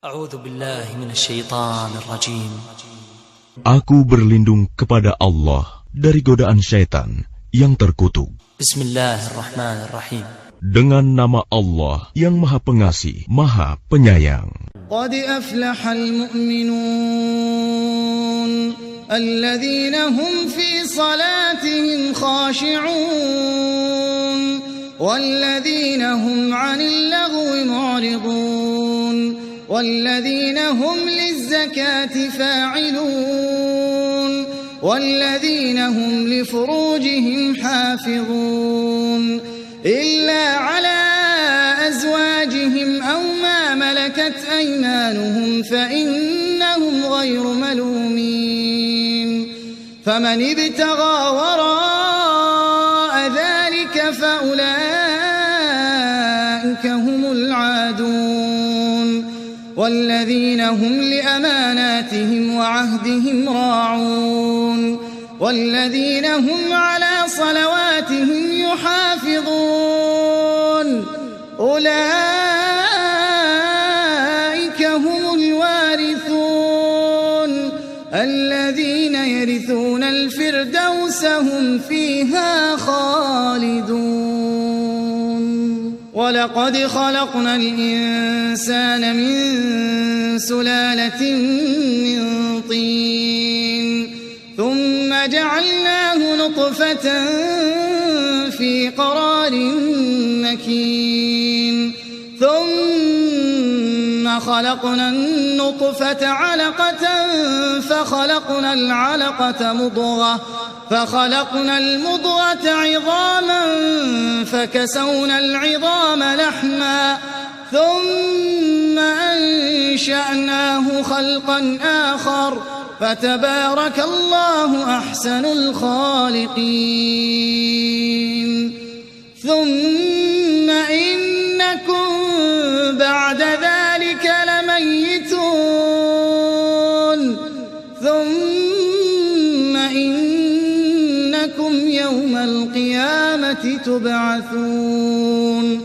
A'udzu billahi minasyaitonir rajim. Aku berlindung kepada Allah dari godaan syaitan yang terkutuk. Bismillahirrahmanirrahim. Dengan nama Allah yang Maha Pengasih, Maha Penyayang. Qad aflahal mu'minun alladzina hum fi salatihim khashi'un walladzina hum 'anil lagwi mu'ridun والذين هم للزكاة فاعلون والذين هم لفروجهم حافظون إلا على أزواجهم أو ما ملكت أيمانهم فإنهم غير ملومين فمن ابتغى وراء ذلك فأولئك هم العادون والذين هم لأماناتهم وعهدهم راعون والذين هم على صلواتهم يحافظون أولئك هم الوارثون الذين يرثون الفردوس هم فيها خالدون ولقد خلقنا الإنسان من سلالة من طين ثم جعلناه نطفة في قرار مكين ثم خلقنا النطفة علقة فخلقنا العلقة مضغة فخلقنا المضغة عظاما فكسونا العظام لحما ثم أنشأناه خلقا آخر فتبارك الله أحسن الخالقين ثم إنكم بعد ذلك لميتون ثم إنكم يوم القيامة تبعثون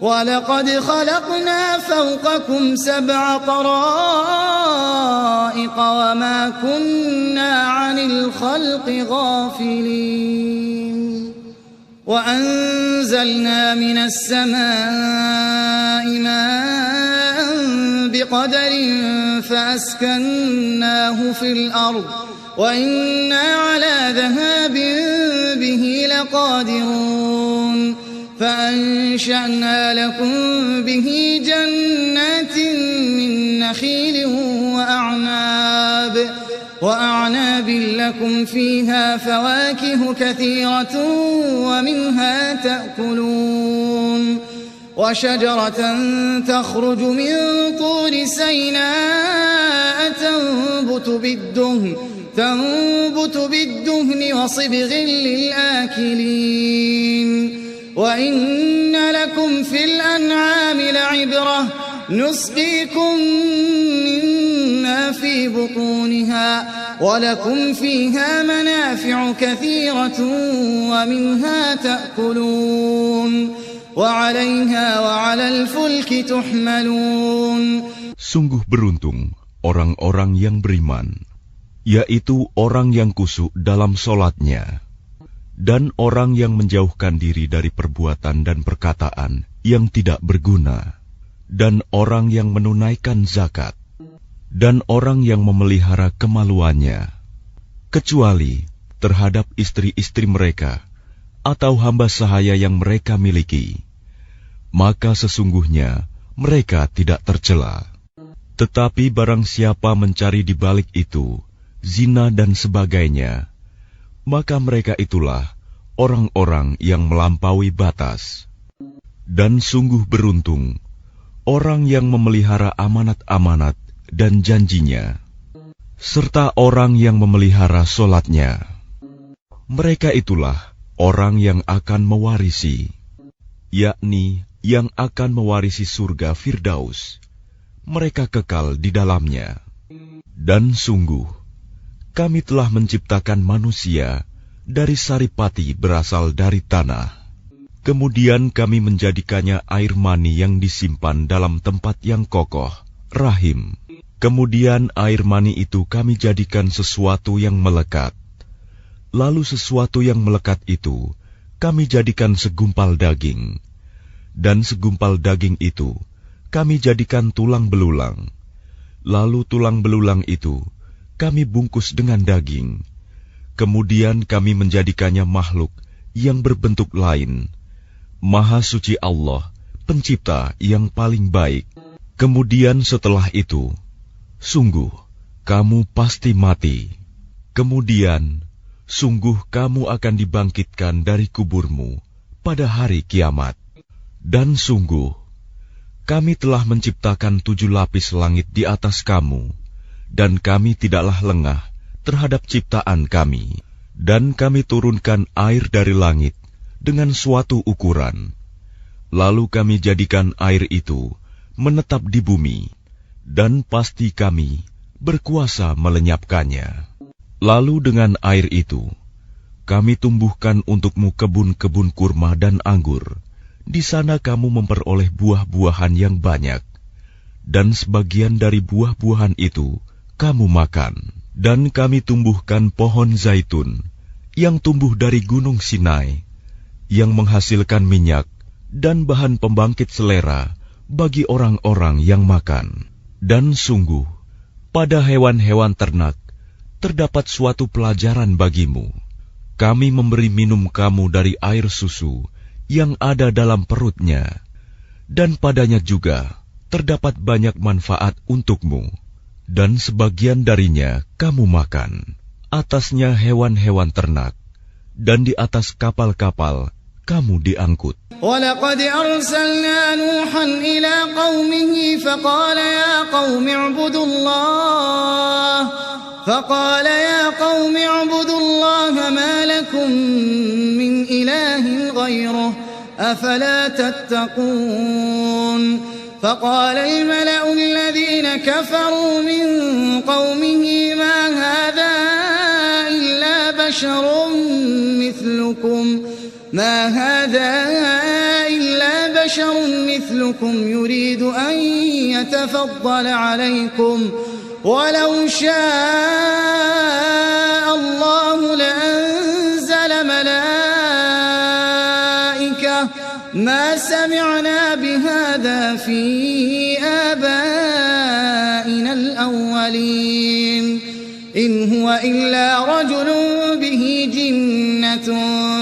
ولقد خلقنا فوقكم 7 طرائق وما كنا عن الخلق غافلين وأنزلنا من السماء ماء بقدر فأسكناه في الأرض وإنا على ذهاب به لقادرون فأنشأنا لكم به جنات من نخيل وأعناب لكم فيها فواكه كثيرة ومنها تأكلون وشجرة تخرج من طور سيناء تنبت بالدهن وصبغ للآكلين وإن لكم في الأنعام لعبرة نسقيكم مما في بطونها ولكم فيها منافع كثيرة ومنها تأكلون وعليها وعلى الفلك تحملون. Sungguh beruntung orang-orang yang beriman, yaitu orang yang khusyuk dalam solatnya, dan orang yang menjauhkan diri dari perbuatan dan perkataan yang tidak berguna, dan orang yang menunaikan zakat, dan orang yang memelihara kemaluannya, kecuali terhadap istri-istri mereka atau hamba sahaya yang mereka miliki, maka sesungguhnya mereka tidak tercela. Tetapi barang siapa mencari di balik itu zina dan sebagainya, maka mereka itulah orang-orang yang melampaui batas. Dan sungguh beruntung orang yang memelihara amanat-amanat dan janjinya, serta orang yang memelihara solatnya. Mereka itulah orang yang akan mewarisi, yakni yang akan mewarisi surga Firdaus. Mereka kekal di dalamnya. Dan sungguh, kami telah menciptakan manusia dari saripati berasal dari tanah. Kemudian kami menjadikannya air mani yang disimpan dalam tempat yang kokoh, rahim. Kemudian air mani itu kami jadikan sesuatu yang melekat. Lalu sesuatu yang melekat itu kami jadikan segumpal daging. Dan segumpal daging itu kami jadikan tulang belulang. Lalu tulang belulang itu kami bungkus dengan daging. Kemudian kami menjadikannya makhluk yang berbentuk lain. Maha suci Allah, pencipta yang paling baik. Kemudian setelah itu, sungguh kamu pasti mati. Kemudian, sungguh kamu akan dibangkitkan dari kuburmu pada hari kiamat. Dan sungguh, kami telah menciptakan 7 lapis langit di atas kamu, dan kami tidaklah lengah terhadap ciptaan kami. Dan kami turunkan air dari langit dengan suatu ukuran. Lalu kami jadikan air itu menetap di bumi, dan pasti kami berkuasa melenyapkannya. Lalu dengan air itu, kami tumbuhkan untukmu kebun-kebun kurma dan anggur. Di sana kamu memperoleh buah-buahan yang banyak, dan sebagian dari buah-buahan itu kamu makan. Dan kami tumbuhkan pohon zaitun yang tumbuh dari gunung Sinai, yang menghasilkan minyak dan bahan pembangkit selera bagi orang-orang yang makan. Dan sungguh, pada hewan-hewan ternak terdapat suatu pelajaran bagimu. Kami memberi minum kamu dari air susu yang ada dalam perutnya, dan padanya juga terdapat banyak manfaat untukmu, dan sebagian darinya kamu makan. Atasnya hewan-hewan ternak, dan di atas kapal-kapal kamu diangkut. وَلَقَدْ أَرْسَلْنَا نُوحًا إِلَى قَوْمِهِ فَقَالَ يَا قَوْمِ اعْبُدُوا اللَّهَ مَا لَكُمْ مِنْ إِلَٰهٍ غَيْرُهُ أَفَلَا تَتَّقُونَ فَقَالَ الْمَلَأُ الَّذِينَ كَفَرُوا مِنْ قَوْمِهِ مَا هَذَا إِلَّا بَشَرٌ مِثْلُكُمْ يُرِيدُ أَنْ يَتَفَضَّلَ عَلَيْكُمْ وَلَوْ شَاءَ اللَّهُ لَأَنزَلَ مَلَائِكَةً مَا سَمِعْنَا بِهَذَا فِي آبَائِنَا الْأَوَّلِينَ إِنْ هُوَ إِلَّا رَجُلٌ بِهِ جِنَّةٌ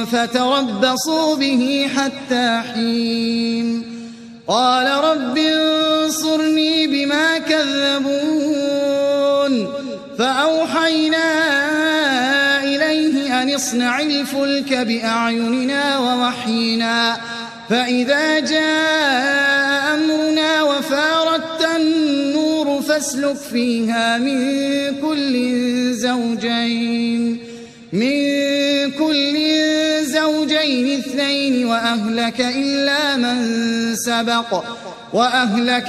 فَتَرَبَّصُوا بِهِ حَتَّى حِينٍ قَالَ رَبِّ انصُرْنِي بِمَا كَذَّبُونِ فَأَوْحَيْنَا إِلَيْهِ أَنِ اصْنَعِ الْفُلْكَ بِأَعْيُنِنَا وَوَحْيِنَا فَإِذَا جَاءَ أَمْرُنَا وَفَارَتِ النُّورُ فَاسْلُكْ فِيهَا مِنْ كُلٍّ زَوْجَيْنِ اثْنَيْنِ وَأَهْلَكَ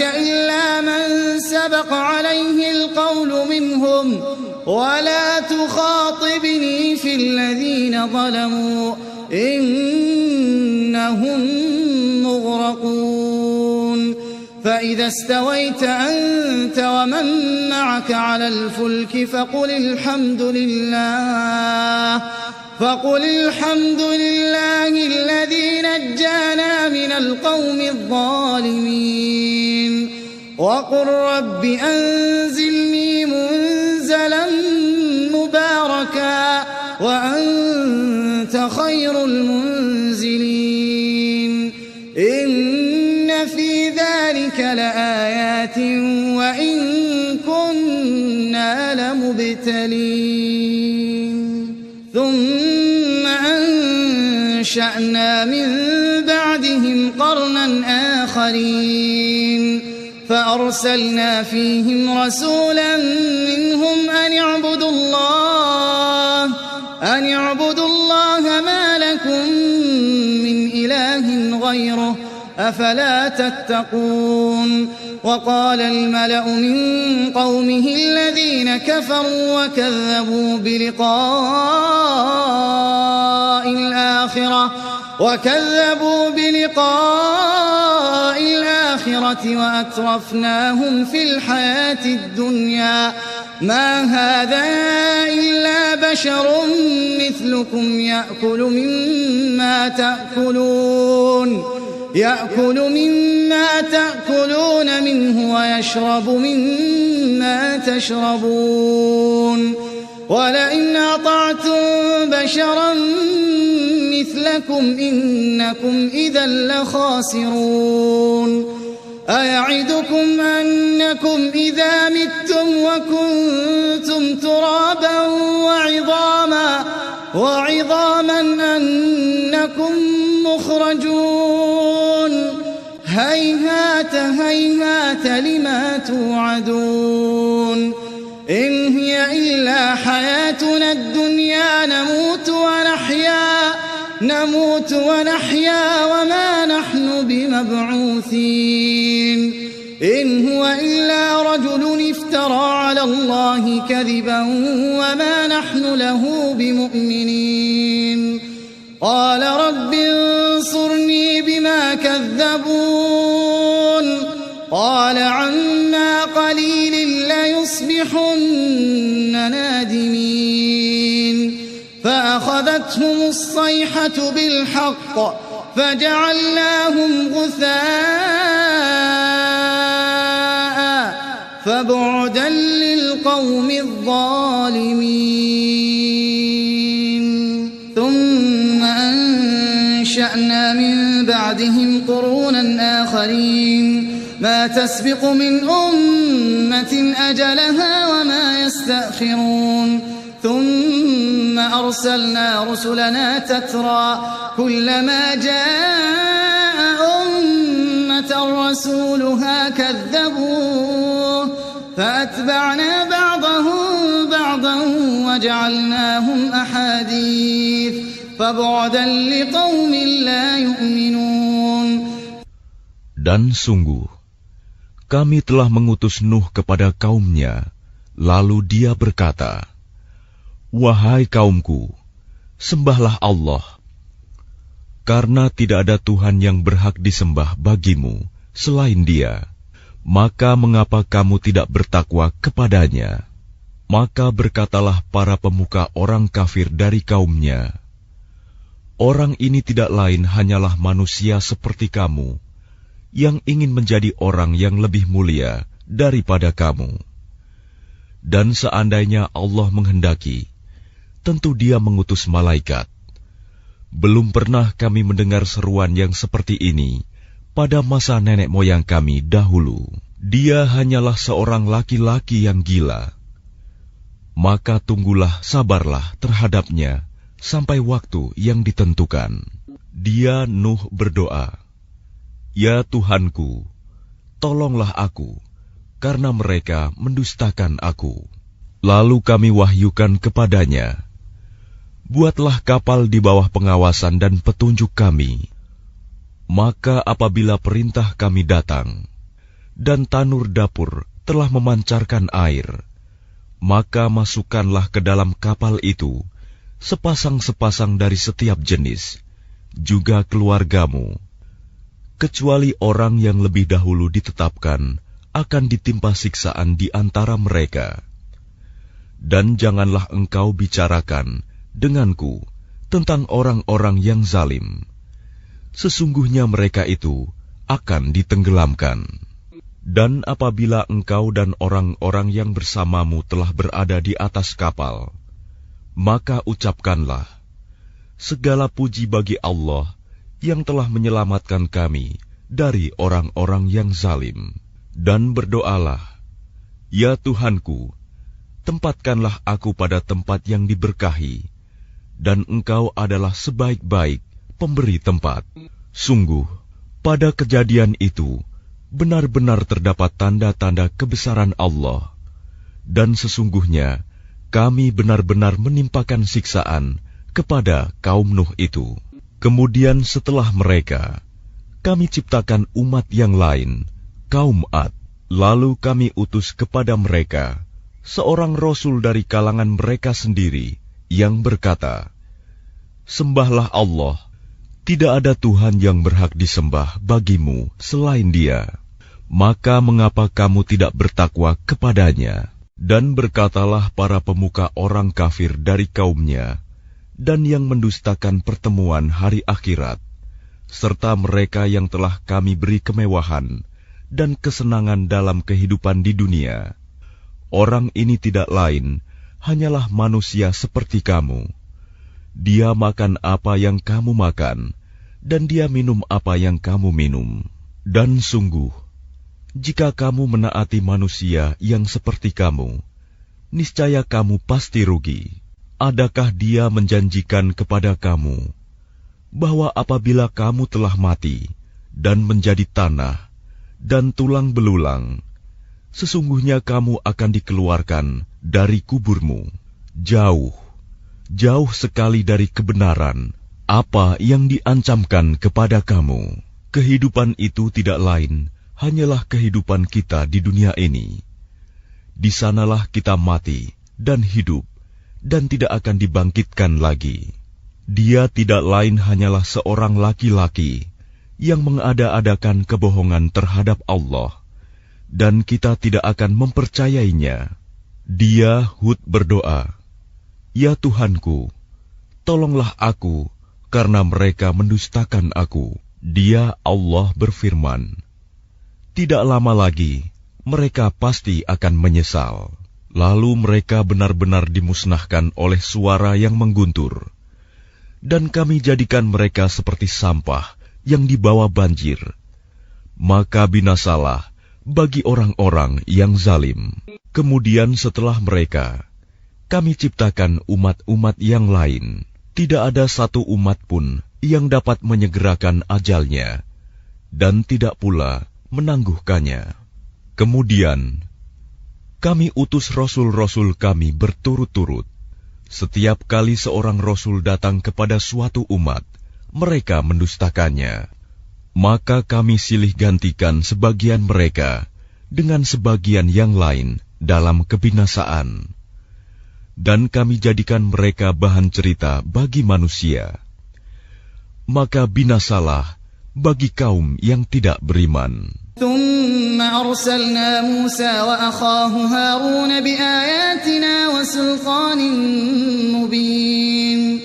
إِلَّا مَنْ سَبَقَ عَلَيْهِ الْقَوْلُ مِنْهُمْ وَلَا تُخَاطِبْنِي فِي الَّذِينَ ظَلَمُوا إِنَّهُمْ مُغْرَقُونَ فَإِذَا اسْتَوَيْتَ أَنْتَ وَمَنْ مَعَكَ عَلَى الْفُلْكِ فَقُلِ الْحَمْدُ لِلَّهِ الَّذِي نَجَّانَا مِنَ الْقَوْمِ الظَّالِمِينَ وَقُلْ رَبِّ أَنْزِلْنِي مُنْزَلًا مُبَارَكًا وَأَنْتَ خَيْرُ الْمُنْزِلِينَ إِنَّ فِي ذَلِكَ لَآيَاتٍ وَإِنْ كُنَّا لَمُبْتَلِينَ ثُمَّ أَنشَأْنَا مِنْ بَعْدِهِمْ قَرْنًا آخَرِينَ فَأَرْسَلْنَا فِيهِمْ رَسُولًا مِنْهُمْ أَنِ اعْبُدُوا اللَّهَ مَا لَكُمْ مِنْ إِلَٰهٍ غَيْرُهُ أَفَلَا تَتَّقُونَ وَقَالَ الْمَلَأُ مِنْ قَوْمِهِ الَّذِينَ كَفَرُوا وَكَذَّبُوا بِلِقَاءِ الْآخِرَةِ الآخرة وأترفناهم في الحياة الدنيا ما هذا إلا بشر مثلكم يأكل مما تأكلون منه ويشرب مما تشربون ولئن أطعتم بشرا مثلكم إنكم إذا لخاسرون أيعدكم أنكم إذا متم وكنتم ترابا وعظاما أنكم مخرجون هيهات هيهات لما توعدون إن هي إلا حياتنا الدنيا نموت ونحيا وما نحن بمبعوثين إن هو إلا رجل افترى على الله كذبا وما نحن له بمؤمنين قال رب انصرني بما كذبون قال عما قليل ليصبحن نادمين فأخذتهم الصيحة بالحق فجعلناهم غثاء فبعدا للقوم الظالمين ثم أنشأنا من بعدهم قرونا آخرين ما تسبق من أمة أجلها وما يستأخرون ثم أرسلنا رسلنا تترى كلما جاء أمة رسولها كذبوه فأتبعنا بعضهم بعضا وجعلناهم أحاديث فبعدا لقوم لا يؤمنون. Dan sungguh, kami telah mengutus Nuh kepada kaumnya, lalu dia berkata, Wahai kaumku, sembahlah Allah, karena tidak ada Tuhan yang berhak disembah bagimu selain Dia. Maka mengapa kamu tidak bertakwa kepadanya? Maka berkatalah para pemuka orang kafir dari kaumnya, Orang ini tidak lain hanyalah manusia seperti kamu, yang ingin menjadi orang yang lebih mulia daripada kamu. Dan seandainya Allah menghendaki, tentu Dia mengutus malaikat. Belum pernah kami mendengar seruan yang seperti ini pada masa nenek moyang kami dahulu. Dia hanyalah seorang laki-laki yang gila. Maka tunggulah, sabarlah terhadapnya sampai waktu yang ditentukan. Dia Nuh berdoa, Ya Tuhanku, tolonglah aku, karena mereka mendustakan aku. Lalu kami wahyukan kepadanya, Buatlah kapal di bawah pengawasan dan petunjuk kami. Maka apabila perintah kami datang, dan tanur dapur telah memancarkan air, maka masukkanlah ke dalam kapal itu sepasang-sepasang dari setiap jenis, juga keluargamu, kecuali orang yang lebih dahulu ditetapkan akan ditimpa siksaan di antara mereka. Dan janganlah engkau bicarakan denganku tentang orang-orang yang zalim. Sesungguhnya mereka itu akan ditenggelamkan. Dan apabila engkau dan orang-orang yang bersamamu telah berada di atas kapal, maka ucapkanlah, Segala puji bagi Allah yang telah menyelamatkan kami dari orang-orang yang zalim. Dan berdoalah, Ya Tuhanku, tempatkanlah aku pada tempat yang diberkahi, dan Engkau adalah sebaik-baik pemberi tempat. Sungguh, pada kejadian itu, benar-benar terdapat tanda-tanda kebesaran Allah, dan sesungguhnya kami benar-benar menimpakan siksaan kepada kaum Nuh itu. Kemudian setelah mereka, kami ciptakan umat yang lain, kaum Ad. Lalu kami utus kepada mereka seorang rasul dari kalangan mereka sendiri yang berkata, Sembahlah Allah, tidak ada Tuhan yang berhak disembah bagimu selain Dia. maka mengapa kamu tidak bertakwa kepadanya? Dan berkatalah para pemuka orang kafir dari kaumnya, dan yang mendustakan pertemuan hari akhirat, serta mereka yang telah kami beri kemewahan dan kesenangan dalam kehidupan di dunia. Orang ini tidak lain, hanyalah manusia seperti kamu. Dia makan apa yang kamu makan, dan dia minum apa yang kamu minum. Dan sungguh, jika kamu menaati manusia yang seperti kamu, niscaya kamu pasti rugi. Adakah dia menjanjikan kepada kamu bahwa apabila kamu telah mati dan menjadi tanah dan tulang belulang, sesungguhnya kamu akan dikeluarkan dari kuburmu, jauh sekali dari kebenaran apa yang diancamkan kepada kamu. Kehidupan itu tidak lain hanyalah kehidupan kita di dunia ini. Di sanalah kita mati dan hidup, dan tidak akan dibangkitkan lagi. Dia tidak lain hanyalah seorang laki-laki yang mengada-adakan kebohongan terhadap Allah, dan kita tidak akan mempercayainya. Dia Hud berdoa, "Ya Tuhanku, tolonglah aku, karena mereka mendustakan aku." Dia Allah berfirman, "Tidak lama lagi, mereka pasti akan menyesal. Lalu mereka benar-benar dimusnahkan oleh suara yang mengguntur. Dan kami jadikan mereka seperti sampah yang dibawa banjir. Maka binasalah bagi orang-orang yang zalim." Kemudian setelah mereka, kami ciptakan umat-umat yang lain. Tidak ada satu umat pun yang dapat menyegerakan ajalnya, dan tidak pula menangguhkannya. Kemudian, kami utus rasul-rasul kami berturut-turut. Setiap kali seorang rasul datang kepada suatu umat, mereka mendustakannya. Maka kami silih gantikan sebagian mereka dengan sebagian yang lain dalam kebinasaan. Dan kami jadikan mereka bahan cerita bagi manusia. Maka binasalah bagi kaum yang tidak beriman. ثم أرسلنا موسى وأخاه هارون بآياتنا وسلطان مبين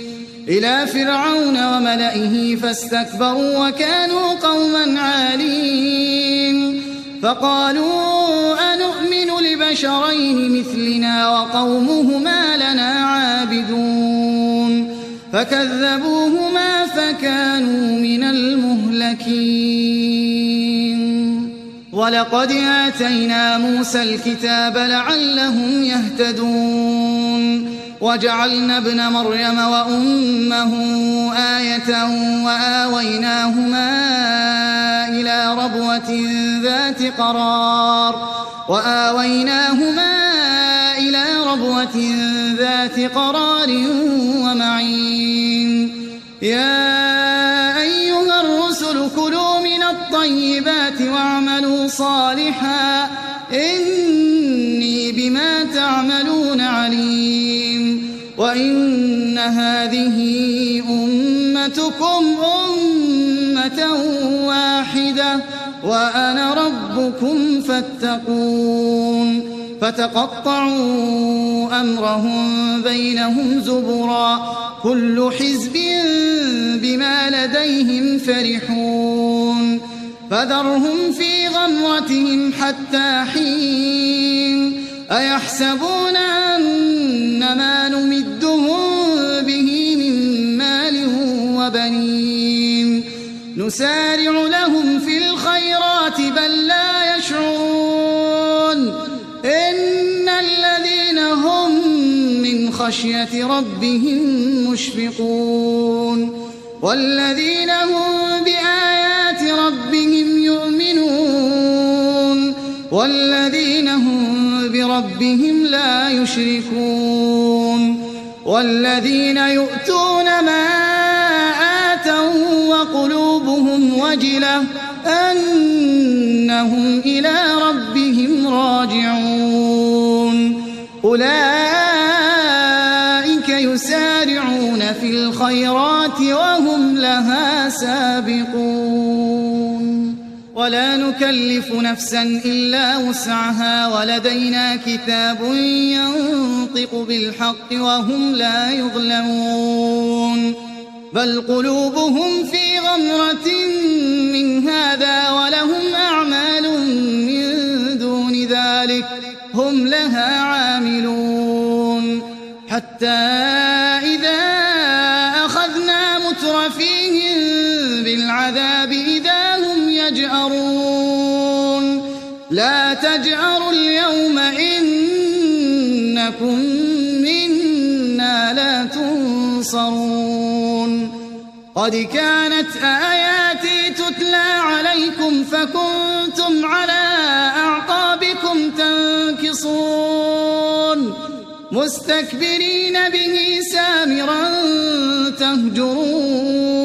إلى فرعون وملئه فاستكبروا وكانوا قوما عالين فقالوا أنؤمن لبشرين مثلنا وقومهما لنا عابدون فكذبوهما فكانوا من المهلكين ولقد آتينا موسى الكتاب لعلهم يهتدون وجعلنا ابن مريم وأمه آية وآويناهما إلى ربوة ذات قرار ومعين يا أيها الرسل كلوا من الطيبات واعملوا صالحا إني بما تعملون عليم وإن هذه أمتكم أمة واحدة وأنا ربكم فاتقون فتقطعوا أمرهم بينهم زبرا كل حزب بما لديهم فرحون فذرهم في غمرتهم حتى حين أيحسبون أن ما نمدهم به من مال وبنين نسارع لهم في الخيرات بل لا يشعرون إن الذين هم من خشية ربهم مشفقون والذين هم بآيات ربهم يؤمنون والذين هم بربهم لا يشركون والذين يؤتون ما آتوا وقلوبهم وجلة أنهم إلى ربهم راجعون أولئك يسارعون في الخيرات وهم لها سابقون ولا نكلف نكلف نفسا إلا وسعها ولدينا كتاب ينطق بالحق وهم لا يظلمون بل قلوبهم في غمرة من هذا ولهم أعمال من دون ذلك هم لها عاملون حتى إذا أخذنا مترفيهم بالعذاب إذا هم يجأرون لا تجأروا اليوم إنكم منا لا تنصرون قد كانت آياتي تتلى عليكم فكنتم على أعقابكم تنكصون مستكبرين به سامرا تهجرون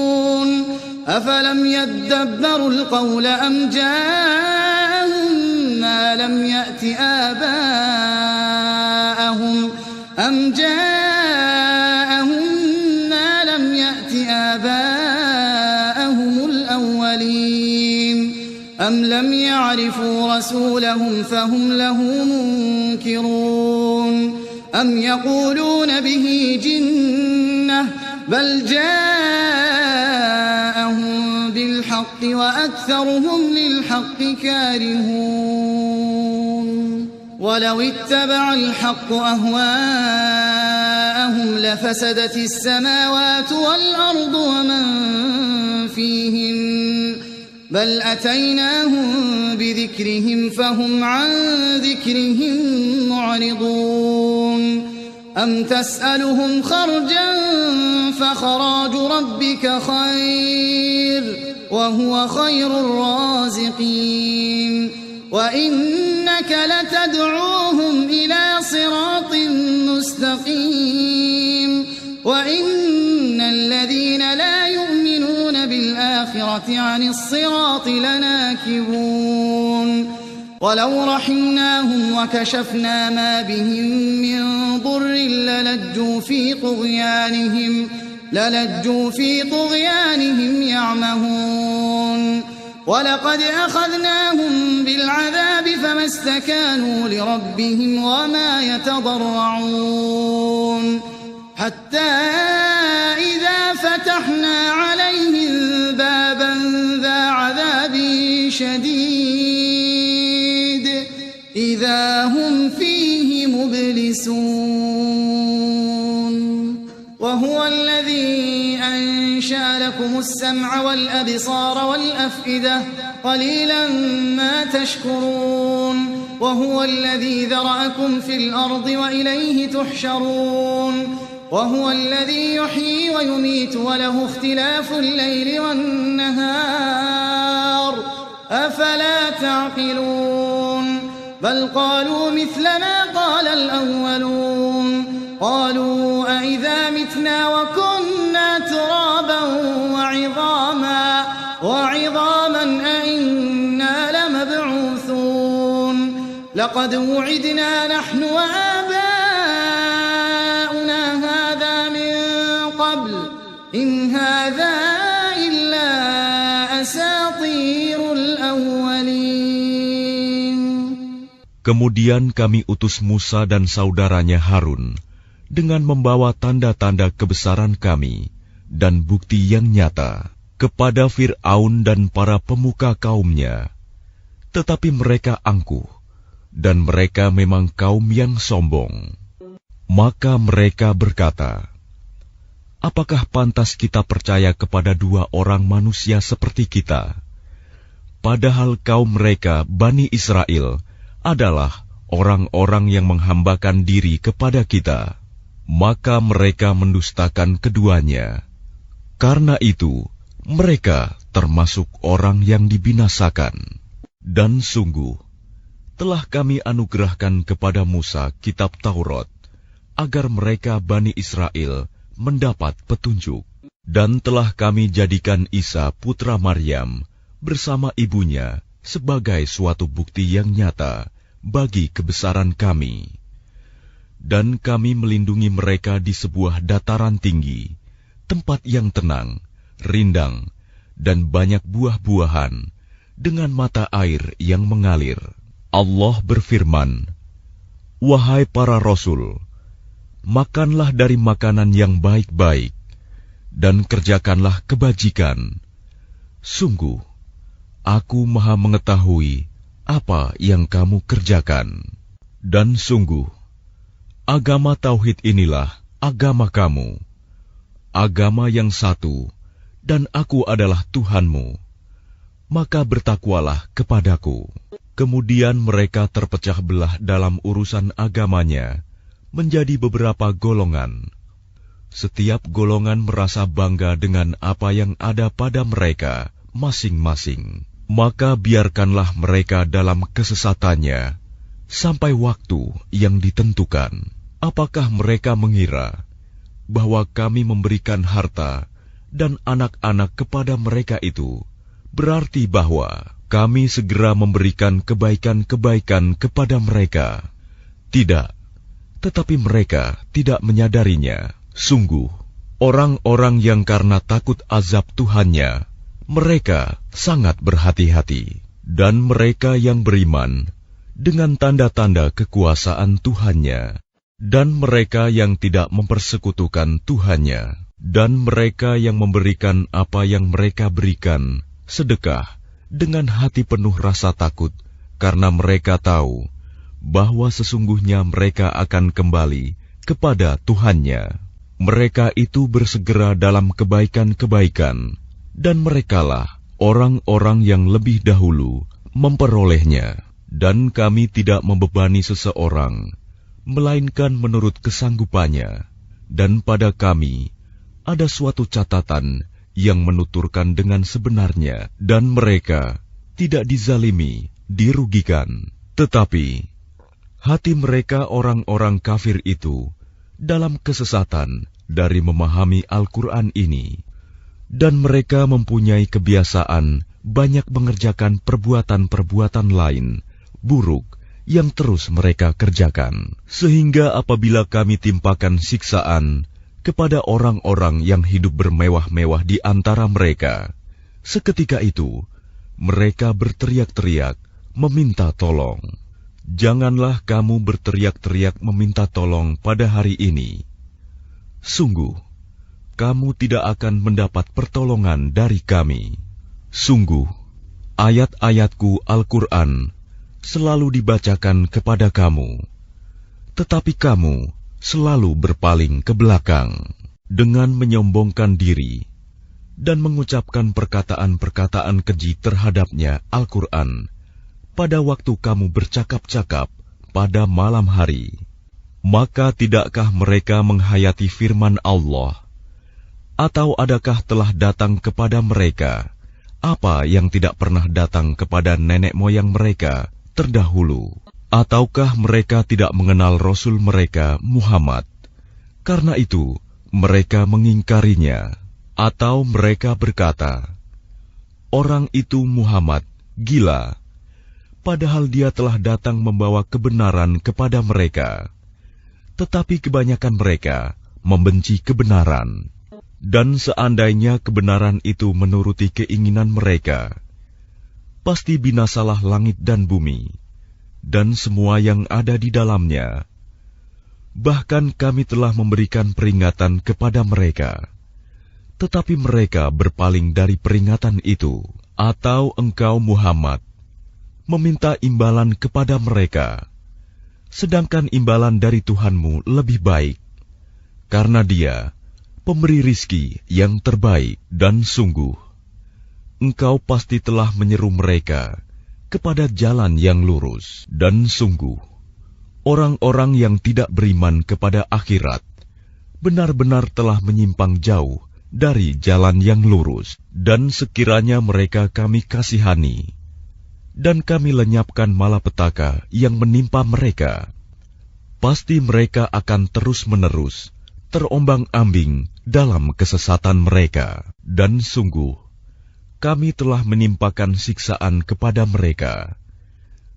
أفلم يدبروا القول أم جاءهم ما لم يأت آباءهم الأولين أم لم يعرفوا رسولهم فهم له منكرون أم يقولون به جنة بل جاءهم بالحق وأكثرهم للحق كارهون ولو اتبع الحق أهواءهم لفسدت السماوات والأرض ومن فيهن بل أتيناهم بذكرهم فهم عن ذكرهم معرضون أم تسألهم خرجا فخراج ربك خير وهو خير الرازقين وإنك لتدعوهم إلى صراط مستقيم وإن الذين لا يؤمنون بالآخرة عن الصراط لناكبون ولو رحمناهم وكشفنا ما بهم من ضر للجوا في طغيانهم يعمهون ولقد أخذناهم بالعذاب فما استكانوا لربهم وما يتضرعون حتى إذا فتحنا عليهم بابا ذا عذاب شديد إذا هم فيه مبلسون وهو الذي أنشأ لكم السمع والأبصار والأفئدة قليلا ما تشكرون وهو الذي ذرأكم في الأرض وإليه تحشرون وهو الذي يحيي ويميت وله اختلاف الليل والنهار أفلا تعقلون بل قالوا مثل ما قال الأولون قالوا أئذا متنا وكنا ترابا وعظاما أئنا لمبعوثون لقد وعدنا نحن وآباؤنا هذا من قبل إن هذا إلا أساطير الأولين. Kemudian kami utus Musa dan saudaranya Harun dengan membawa tanda-tanda kebesaran kami dan bukti yang nyata kepada Fir'aun dan para pemuka kaumnya. Tetapi mereka angkuh, dan mereka memang kaum yang sombong. Maka mereka berkata, apakah pantas kita percaya kepada dua orang manusia seperti kita? Padahal kaum mereka, Bani Israel, adalah orang-orang yang menghambakan diri kepada kita. Maka mereka mendustakan keduanya. Karena itu, mereka termasuk orang yang dibinasakan. Dan sungguh, telah kami anugerahkan kepada Musa kitab Taurat, agar mereka Bani Israel mendapat petunjuk. Dan telah kami jadikan Isa putra Maryam bersama ibunya sebagai suatu bukti yang nyata bagi kebesaran kami. Dan kami melindungi mereka di sebuah dataran tinggi, tempat yang tenang, rindang, dan banyak buah-buahan, dengan mata air yang mengalir. Allah berfirman, "Wahai para rasul, makanlah dari makanan yang baik-baik, dan kerjakanlah kebajikan. Sungguh, Aku Maha mengetahui apa yang kamu kerjakan. Dan sungguh, agama Tauhid inilah agama kamu, agama yang satu, dan Aku adalah Tuhanmu. Maka bertakwalah kepadaku." Kemudian mereka terpecah belah dalam urusan agamanya menjadi beberapa golongan. Setiap golongan merasa bangga dengan apa yang ada pada mereka masing-masing. Maka biarkanlah mereka dalam kesesatannya sampai waktu yang ditentukan. Apakah mereka mengira bahwa kami memberikan harta dan anak-anak kepada mereka itu berarti bahwa kami segera memberikan kebaikan-kebaikan kepada mereka? Tidak, tetapi mereka tidak menyadarinya. Sungguh, orang-orang yang karena takut azab Tuhannya, mereka sangat berhati-hati. Dan mereka yang beriman dengan tanda-tanda kekuasaan Tuhannya, dan mereka yang tidak mempersekutukan Tuhannya, dan mereka yang memberikan apa yang mereka berikan, sedekah, dengan hati penuh rasa takut, karena mereka tahu bahwa sesungguhnya mereka akan kembali kepada Tuhannya. Mereka itu bersegera dalam kebaikan-kebaikan, dan merekalah orang-orang yang lebih dahulu memperolehnya. Dan kami tidak membebani seseorang, melainkan menurut kesanggupannya. Dan pada kami ada suatu catatan yang menuturkan dengan sebenarnya, dan mereka tidak dizalimi, dirugikan. Tetapi hati mereka orang-orang kafir itu dalam kesesatan dari memahami Al-Quran ini, dan mereka mempunyai kebiasaan banyak mengerjakan perbuatan-perbuatan lain buruk yang terus mereka kerjakan. Sehingga apabila kami timpakan siksaan kepada orang-orang yang hidup bermewah-mewah di antara mereka, seketika itu mereka berteriak-teriak meminta tolong. Janganlah kamu berteriak-teriak meminta tolong pada hari ini. Sungguh, kamu tidak akan mendapat pertolongan dari kami. Sungguh, ayat-ayatku Al-Quran selalu dibacakan kepada kamu, tetapi kamu selalu berpaling ke belakang dengan menyombongkan diri dan mengucapkan perkataan-perkataan keji terhadapnya Al-Quran pada waktu kamu bercakap-cakap pada malam hari. Maka tidakkah mereka menghayati firman Allah? Atau adakah telah datang kepada mereka apa yang tidak pernah datang kepada nenek moyang mereka terdahulu? Ataukah mereka tidak mengenal Rasul mereka Muhammad? Karena itu mereka mengingkarinya. Atau mereka berkata, orang itu Muhammad gila, padahal dia telah datang membawa kebenaran kepada mereka. Tetapi kebanyakan mereka membenci kebenaran. Dan seandainya kebenaran itu menuruti keinginan mereka, pasti binasalah langit dan bumi dan semua yang ada di dalamnya. Bahkan kami telah memberikan peringatan kepada mereka, tetapi mereka berpaling dari peringatan itu. Atau engkau Muhammad meminta imbalan kepada mereka, sedangkan imbalan dari Tuhanmu lebih baik, karena Dia pemberi rizki yang terbaik. Dan sungguh, engkau pasti telah menyeru mereka kepada jalan yang lurus. Dan sungguh, orang-orang yang tidak beriman kepada akhirat benar-benar telah menyimpang jauh dari jalan yang lurus. Dan sekiranya mereka kami kasihani dan kami lenyapkan malapetaka yang menimpa mereka, pasti mereka akan terus-menerus terombang-ambing dalam kesesatan mereka. Dan sungguh, kami telah menimpakan siksaan kepada mereka,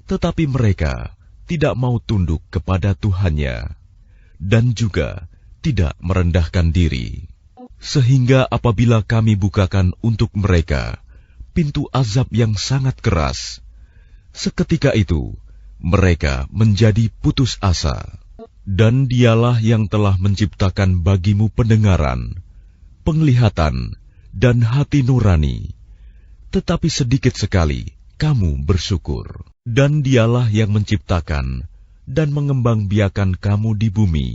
tetapi mereka tidak mau tunduk kepada Tuhannya, dan juga tidak merendahkan diri. Sehingga apabila kami bukakan untuk mereka pintu azab yang sangat keras. Seketika itu, mereka menjadi putus asa. Dan dialah yang telah menciptakan bagimu pendengaran, penglihatan, dan hati nurani. Tetapi sedikit sekali kamu bersyukur. Dan dialah yang menciptakan dan mengembangbiakan kamu di bumi.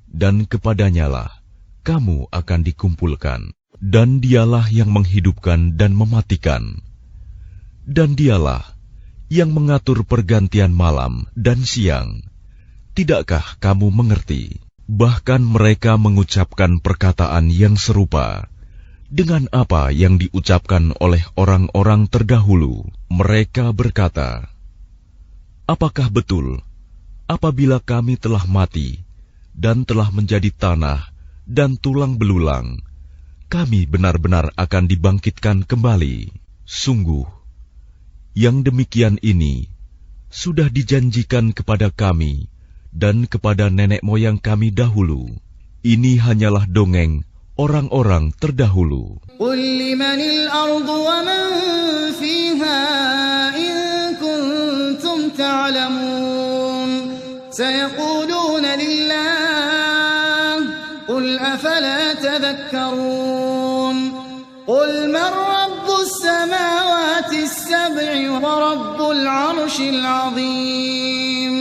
Dan kepadanyalah kamu akan dikumpulkan. Dan dialah yang menghidupkan dan mematikan. Dan dialah yang mengatur pergantian malam dan siang. Tidakkah kamu mengerti? Bahkan mereka mengucapkan perkataan yang serupa dengan apa yang diucapkan oleh orang-orang terdahulu. Mereka berkata, apakah betul apabila kami telah mati dan telah menjadi tanah dan tulang belulang, kami benar-benar akan dibangkitkan kembali? Sungguh, yang demikian ini sudah dijanjikan kepada kami dan kepada nenek moyang kami dahulu. Ini hanyalah dongeng orang-orang terdahulu. قل لمن الأرض ومن فيها إن كنتم تعلمون سيقولون لله قل أفلا تذكرون قل من رب السماوات السبع ورب العرش العظيم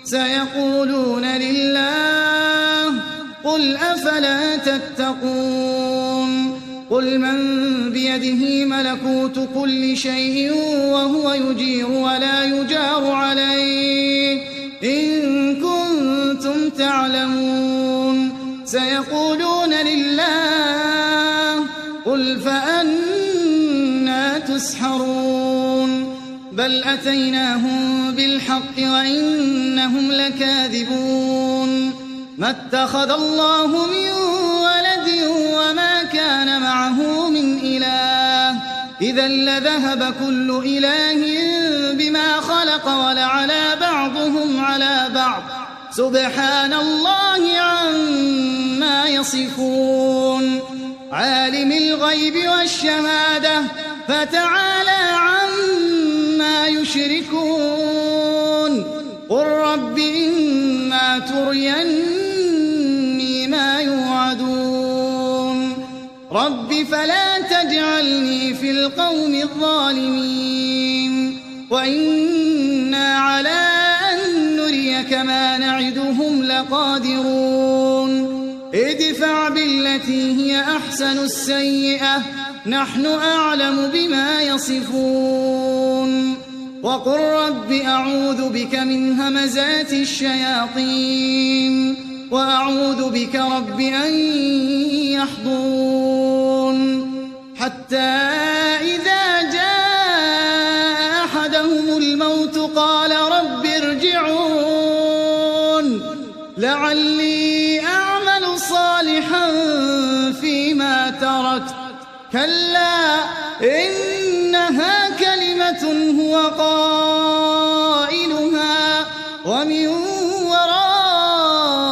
سيقولون لله قل أفلا تتقون قل من بيده ملكوت كل شيء وهو يجير ولا يجار عليه إن كنتم تعلمون سيقولون لله قل فأنا تسحرون بل أتيناهم بالحق وإنهم لكاذبون ما اتخذ الله من ولد وما كان معه من إله إذا لذهب كل إله بما خلق ولعلى بعضهم على بعض سبحان الله عما يصفون عالم الغيب والشهادة فتعالى عما يشركون قل رب إما تريني ما يوعدون رب فلا تجعلني في القوم الظالمين وإنا على أن نريك ما نعدهم لقادرون ادفع بالتي هي أحسن السيئة نحن أعلم بما يصفون وقل رب أعوذ بك من همزات الشياطين وأعوذ بك رب أن يحضرون حتى إذا جاء أحدهم الموت قال رب ارجعون لعلي أعمل صالحا فيما تركت كلا إنها كلمة هو قائلها ومن ورائهم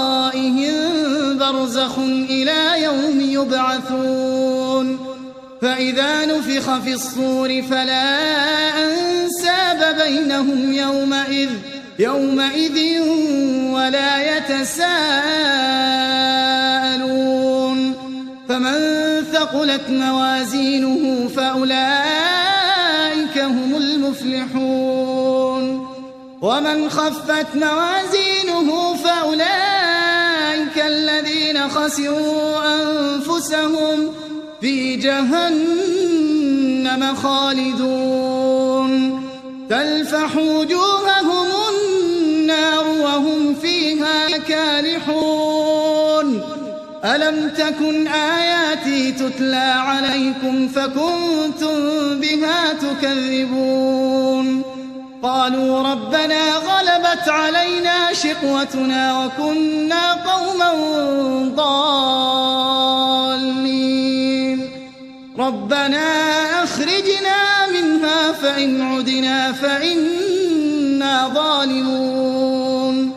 برزخ إلى يوم يبعثون فإذا نفخ في الصور فلا أنساب بينهم يومئذ ولا يتساءلون فمن ثقلت موازينه فأولئك هم المفلحون ومن خفت موازينه فأولئك الذين خسروا أنفسهم في جهنم خالدون تلفح وجوههم النار وهم فيها كالحون ألم تكن آياتي تتلى عليكم فكنتم بها تكذبون قالوا ربنا غلبت علينا شقوتنا وكنا قوما ضالين ربنا أخرجنا منها فإن عدنا فإنا ظالمون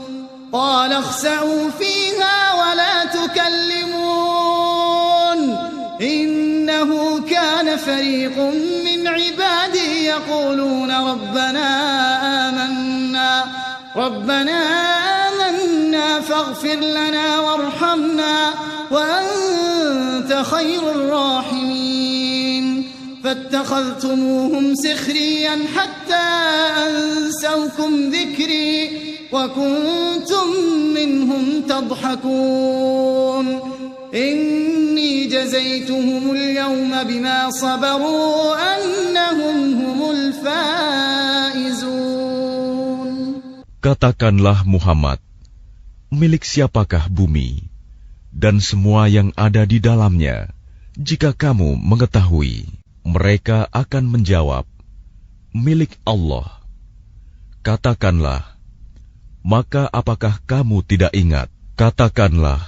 قال اخسئوا فيها ولا تكلمون إنه كان فريق من يقولون ربنا آمنا فاغفر لنا وارحمنا وأنت خير الراحمين فاتخذتموهم سخريا حتى أنسوكم ذكري وكنتم منهم تضحكون إني جزيتهم اليوم بما صبروا أنهم هم الفائزون. Katakanlah Muhammad, milik siapakah bumi dan semua yang ada di dalamnya? Jika kamu mengetahui, mereka akan menjawab, milik Allah. Katakanlah, maka apakah kamu tidak ingat? Katakanlah,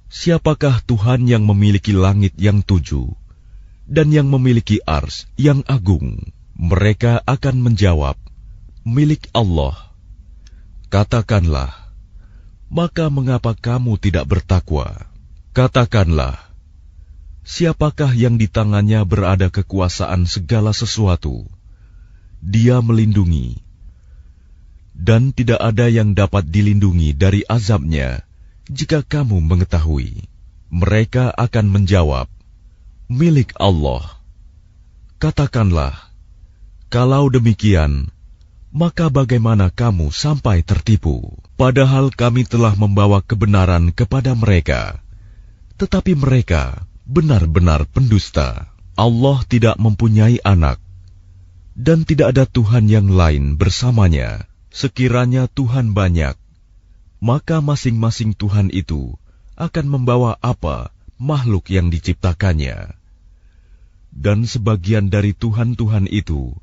siapakah Tuhan yang memiliki langit yang 7 dan yang memiliki ars yang agung? Mereka akan menjawab, milik Allah. Katakanlah, maka mengapa kamu tidak bertakwa? Katakanlah, siapakah yang di tangannya berada kekuasaan segala sesuatu? Dia melindungi, dan tidak ada yang dapat dilindungi dari azabnya. Jika kamu mengetahui, mereka akan menjawab, milik Allah. Katakanlah, kalau demikian, maka bagaimana kamu sampai tertipu? Padahal kami telah membawa kebenaran kepada mereka, tetapi mereka benar-benar pendusta. Allah tidak mempunyai anak, dan tidak ada Tuhan yang lain bersamanya. Sekiranya Tuhan banyak, maka masing-masing Tuhan itu akan membawa apa makhluk yang diciptakannya. Dan sebagian dari Tuhan-Tuhan itu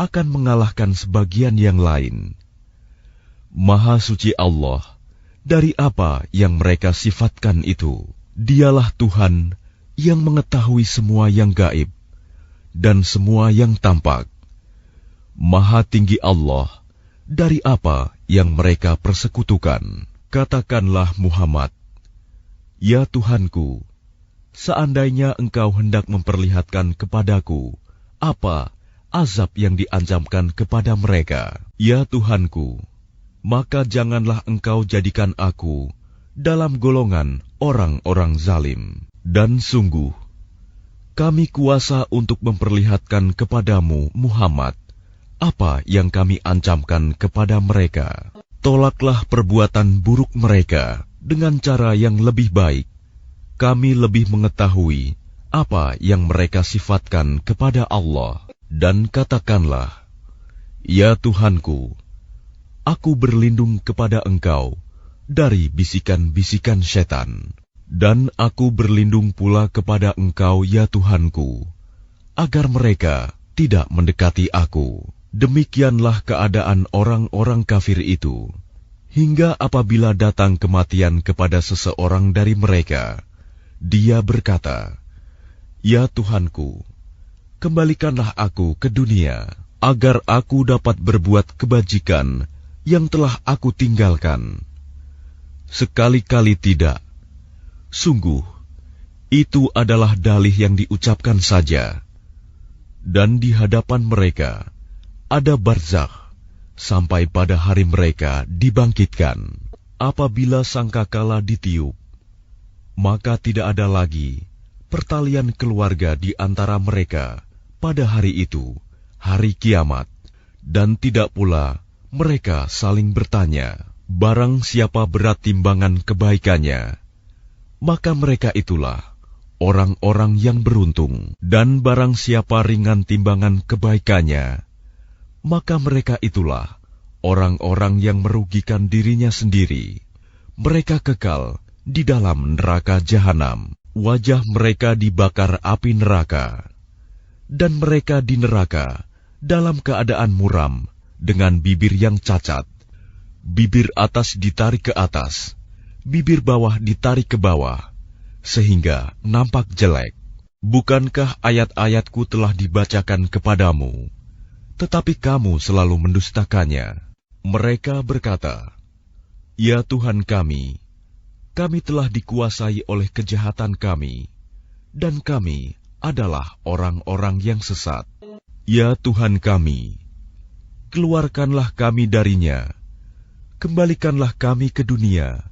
akan mengalahkan sebagian yang lain. Maha suci Allah dari apa yang mereka sifatkan itu. Dialah Tuhan yang mengetahui semua yang gaib dan semua yang tampak. Maha tinggi Allah dari apa yang mereka persekutukan. Katakanlah Muhammad, ya Tuhanku, seandainya engkau hendak memperlihatkan kepadaku apa azab yang diancamkan kepada mereka, ya Tuhanku, maka janganlah engkau jadikan aku dalam golongan orang-orang zalim. Dan sungguh, kami kuasa untuk memperlihatkan kepadamu, Muhammad, apa yang kami ancamkan kepada mereka. Tolaklah perbuatan buruk mereka dengan cara yang lebih baik. Kami lebih mengetahui apa yang mereka sifatkan kepada Allah. Dan katakanlah, ya Tuhanku, aku berlindung kepada Engkau dari bisikan-bisikan setan. Dan aku berlindung pula kepada Engkau, ya Tuhanku, agar mereka tidak mendekati aku. Demikianlah keadaan orang-orang kafir itu, hingga apabila datang kematian kepada seseorang dari mereka, dia berkata, ya Tuhanku, kembalikanlah aku ke dunia, agar aku dapat berbuat kebajikan yang telah aku tinggalkan. Sekali-kali tidak. Sungguh, itu adalah dalih yang diucapkan saja. Dan di hadapan mereka ada barzakh sampai pada hari mereka dibangkitkan. Apabila sangkakala ditiup, maka tidak ada lagi pertalian keluarga di antara mereka pada hari itu, hari kiamat. Dan tidak pula mereka saling bertanya. Barang siapa berat timbangan kebaikannya, maka mereka itulah orang-orang yang beruntung. Dan barang siapa ringan timbangan kebaikannya, maka mereka itulah orang-orang yang merugikan dirinya sendiri. Mereka kekal di dalam neraka jahanam. Wajah mereka dibakar api neraka, dan mereka di neraka dalam keadaan muram dengan bibir yang cacat. Bibir atas ditarik ke atas, bibir bawah ditarik ke bawah, sehingga nampak jelek. Bukankah ayat-ayatku telah dibacakan kepadamu, tetapi kamu selalu mendustakannya? Mereka berkata, ya Tuhan kami telah dikuasai oleh kejahatan kami, dan kami adalah orang-orang yang sesat. Ya Tuhan kami, keluarkanlah kami darinya, kembalikanlah kami ke dunia.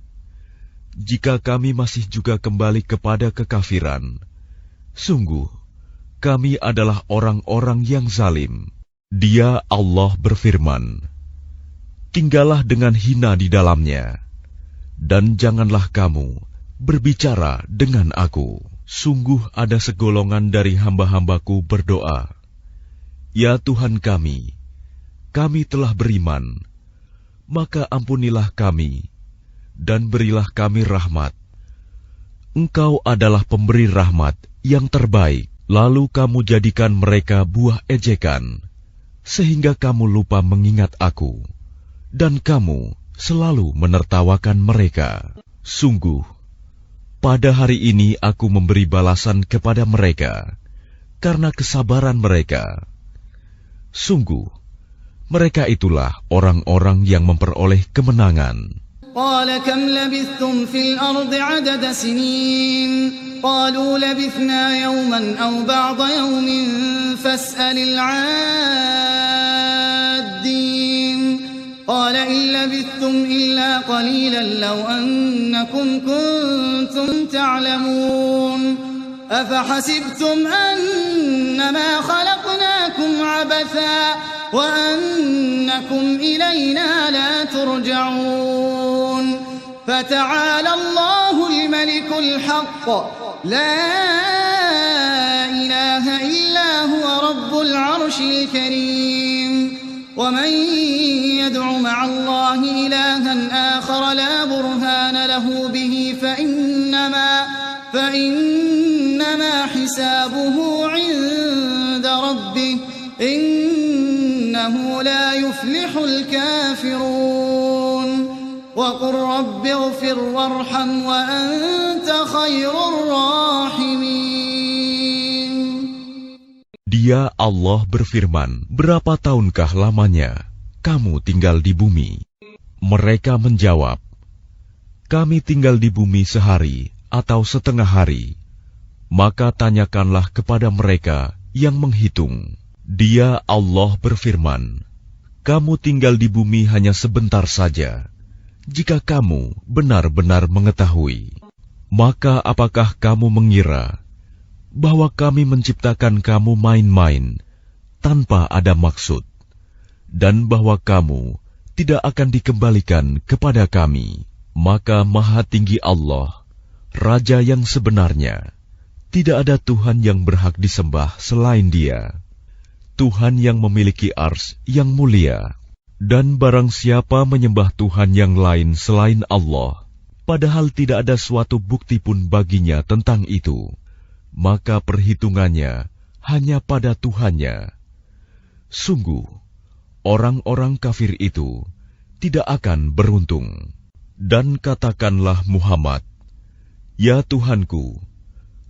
Jika kami masih juga kembali kepada kekafiran, sungguh kami adalah orang-orang yang zalim. Dia Allah berfirman, tinggallah dengan hina di dalamnya, dan janganlah kamu berbicara dengan aku. Sungguh ada segolongan dari hamba-hambaku berdoa, ya Tuhan kami telah beriman, maka ampunilah kami, dan berilah kami rahmat. Engkau adalah pemberi rahmat yang terbaik. Lalu kamu jadikan mereka buah ejekan, sehingga kamu lupa mengingat aku, dan kamu selalu menertawakan mereka. Sungguh, pada hari ini aku memberi balasan kepada mereka, karena kesabaran mereka. Sungguh, mereka itulah orang-orang yang memperoleh kemenangan. قال كم لبثتم في الأرض عدد سنين قالوا لبثنا يوما أو بعض يوم فاسأل العادين قال إن لبثتم إلا قليلا لو أنكم كنتم تعلمون أفحسبتم أنما خلقناكم عبثا وأنكم إلينا لا ترجعون فتعالى الله الملك الحق لا إله إلا هو رب العرش الكريم ومن يدع مع الله إلها آخر لا برهان له به فإنما حسابه عند ربه إنه لا يفلح الكافرون وقل رب اغفر وارحم وأنت خير الراحمين. Dia Allah berfirman, berapa tahunkah lamanya kamu tinggal di bumi? Mereka menjawab, kami tinggal di bumi sehari atau setengah hari. Maka tanyakanlah kepada mereka yang menghitung. Dia Allah berfirman, kamu tinggal di bumi hanya sebentar saja. Jika kamu benar-benar mengetahui, maka apakah kamu mengira bahwa kami menciptakan kamu main-main tanpa ada maksud, dan bahwa kamu tidak akan dikembalikan kepada kami? Maka Maha Tinggi Allah, Raja yang sebenarnya, tidak ada Tuhan yang berhak disembah selain Dia, Tuhan yang memiliki ars yang mulia. Dan barang siapa menyembah Tuhan yang lain selain Allah, padahal tidak ada suatu bukti pun baginya tentang itu, maka perhitungannya hanya pada Tuhannya. Sungguh, orang-orang kafir itu tidak akan beruntung. Dan katakanlah Muhammad, ya Tuhanku,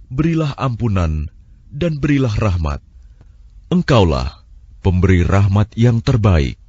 berilah ampunan dan berilah rahmat. Engkaulah pemberi rahmat yang terbaik.